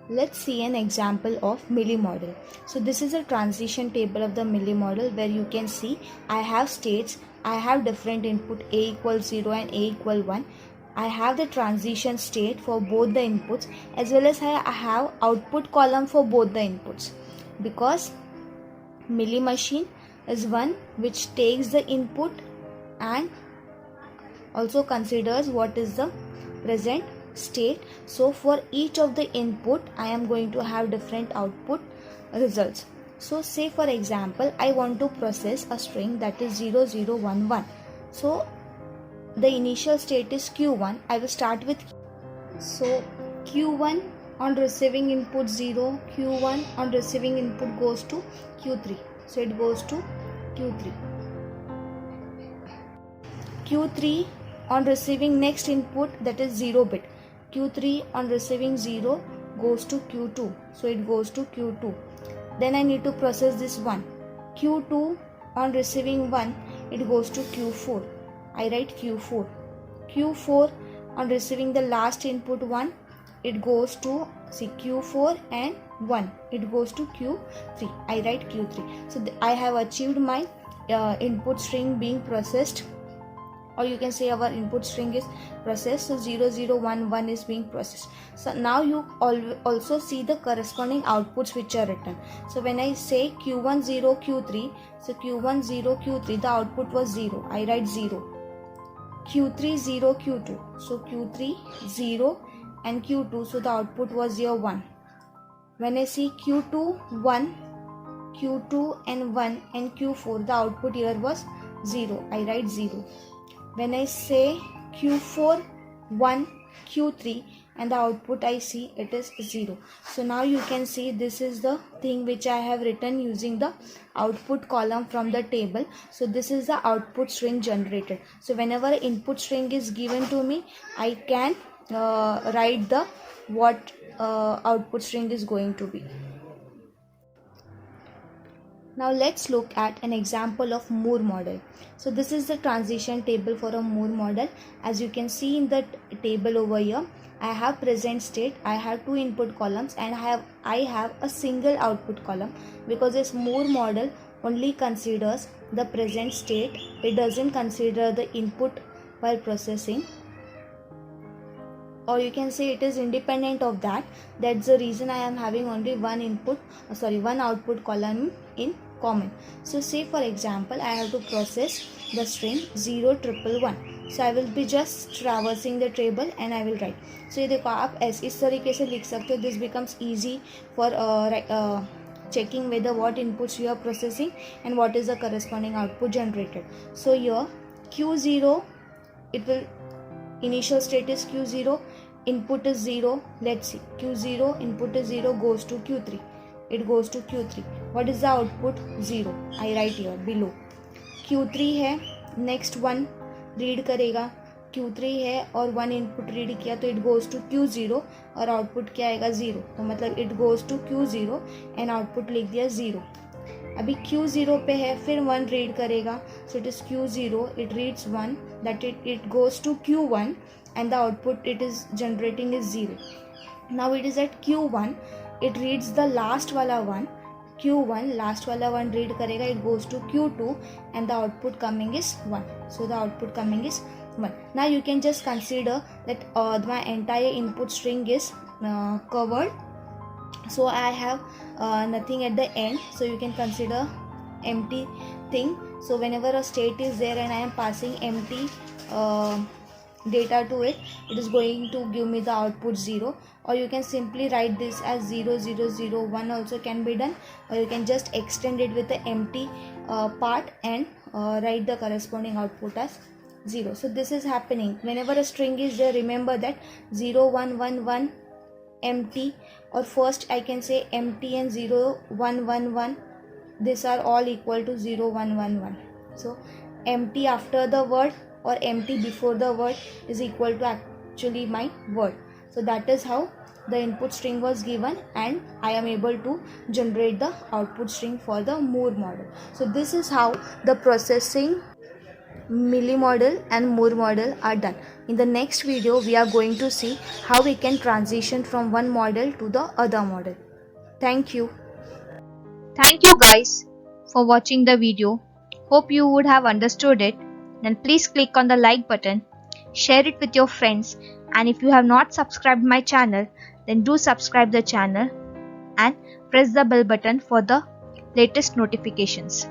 Let's see an example of Milli model. So this is a transition table of the Milli model where you can see I have states, I have different input a equals 0 and a equal 1. I have the transition state for both the inputs as well as I have output column for both the inputs, because Milli machine is one which takes the input and also considers what is the present state. So for each of the input I am going to have different output results. So say for example I want to process a string that is 0011. So the initial state is q1. I will start with q1 on receiving input 0, q1 on receiving input goes to q3. So it goes to q3. q3 on receiving next input, that is 0 bit. q3 on receiving 0 goes to q2. So it goes to q2. Then I need to process this 1. q2 on receiving 1, it goes to q4. I write q4. q4 on receiving the last input 1, it goes to q4 and 1, it goes to q3. I write q3. So I have achieved my input string being processed, or you can say our input string is processed. So 0011 is being processed. So now you also see the corresponding outputs which are written. So when I say q1 0 q3, so q1 0 q3, the output was 0. I write 0. q3 0 q2, so q3 0 and q2, so the output was here 1. When I see q2 1, q2 and 1 and q4, the output here was 0. I write 0. When I say q4 1 q3 and the output I see it is 0. So now you can see this is the thing which I have written using the output column from the table. So this is the output string generated. So whenever input string is given to me, I can write the what output string is going to be. Now let's look at an example of Moore model. So this is the transition table for a Moore model. As you can see in the table over here, I have present state, I have two input columns, and I have a single output column, because this Moore model only considers the present state. It doesn't consider the input while processing, or you can say it is independent of that. That's the reason I am having only one output column in common. So say for example I have to process the string 0111. So I will be just traversing the table and I will write. So ये देखो आप इस तरीके से लिख सकते हो. This becomes easy for checking whether what inputs you are processing and what is the corresponding output generated. So here q0, it will initial state is q0, input is 0. Let's see, q0 input is 0 goes to q3. It goes to q3. What is the output? 0. I write here below. q3 है, next one read करेगा. q3 है और one input read किया तो it goes to q0 और output क्या आएगा 0. तो मतलब it goes to q0 and output लिख दिया 0. अभी q0 पे है, फिर 1 रीड करेगा. So it is q0, it reads 1, that it goes to q1 and the output it is generating is 0. Now it is at q1, it reads the last वाला 1. q1 last वाला 1 read करेगा, it goes to q2 and the output coming is 1. So the output coming is 1. Now you can just consider that my entire input string is covered. So I have nothing at the end, so you can consider empty thing. So whenever a state is there and I am passing empty data to it, it is going to give me the output 0. Or you can simply write this as 0001 also can be done, or you can just extend it with the empty part and write the corresponding output as 0. So this is happening whenever a string is there. Remember that 0111 empty, or first I can say empty and 0111, these are all equal to 0111. So empty after the word or empty before the word is equal to actually my word. So that is how the input string was given and I am able to generate the output string for the Moore model. So this is how the processing Milli model and Moore model are done. In the next video, we are going to see how we can transition from one model to the other model. Thank you. Thank you guys for watching the video. Hope you would have understood it. Then please click on the like button, share it with your friends, and if you have not subscribed my channel, then do subscribe the channel and press the bell button for the latest notifications.